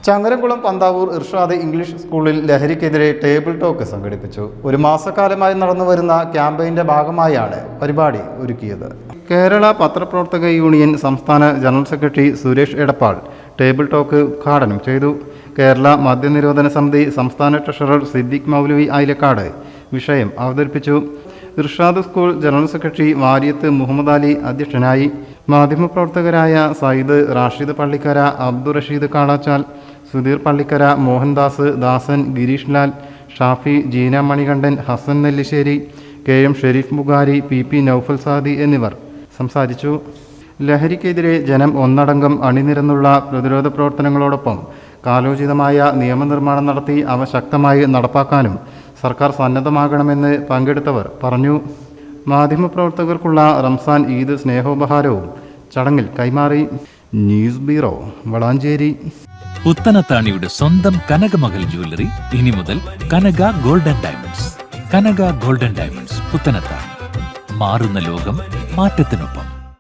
Changaramkulam Panthavoor Irshad English സ്കൂളിൽ ലഹരിക്കെതിരെ table talk സംഘടിപ്പിച്ചു. ഒരു മാസക്കാലമായി നടന്നുവരുന്ന ക്യാമ്പയിന്റെ ഭാഗമായാണ് പരിപാടി ഒരുക്കിയത്. കേരള പത്രപ്രവർത്തക യൂണിയൻ സംസ്ഥാന general secretary Suresh Edappal table talk ഉദ്ഘാടനം ചെയ്തു. കേരള മദ്യനിരോധന സമിതി സംസ്ഥാന ട്രഷറർ സിദ്ദിഖ് മൗലവി ഐലക്കാട് വിഷയം അവതരിപ്പിച്ചു. Irshad school general secretary Varyath Muhammad Ali അധ്യക്ഷനായി. മാധ്യമപ്രവർത്തകരായ സയ്യിദ് റാഷിദ് പള്ളിക്കര, അബ്ദുൾ റഷീദ് കാളാച്ചാൽ, സുധീർ പള്ളിക്കര, മോഹൻദാസ്, ദാസൻ, ഗിരീഷ് ലാൽ, ഷാഫി, ജീന മണികണ്ഠൻ, ഹസൻ നെല്ലിശ്ശേരി, KM ഷെരീഫ് ബുഖാരി, PP നൌഫൽ സാദി എന്നിവർ സംസാരിച്ചു. ലഹരിക്കെതിരെ ജനം ഒന്നടങ്കം അണിനിരന്നുള്ള പ്രതിരോധ പ്രവർത്തനങ്ങളോടൊപ്പം കാലോചിതമായ നിയമനിർമ്മാണം നടത്തി അവ ശക്തമായി നടപ്പാക്കാനും സർക്കാർ സന്നദ്ധമാകണമെന്ന് പങ്കെടുത്തവർ പറഞ്ഞു. മാധ്യമപ്രവർത്തകർക്കുള്ള റംസാൻ ഈദ് സ്നേഹോപഹാരവും ചടങ്ങിൽ കൈമാറി. News bureau, Valanchery. പുത്തനത്താണിയുടെ സ്വന്തം കനകമകൽ ജ്വല്ലറി ഇനി മുതൽ കനക ഗോൾഡൻ ഡയമണ്ട്സ്. കനക ഗോൾഡൻ ഡയമണ്ട്സ്, പുത്തനത്താണി. മാറുന്ന ലോകം, മാറ്റത്തിനൊപ്പം.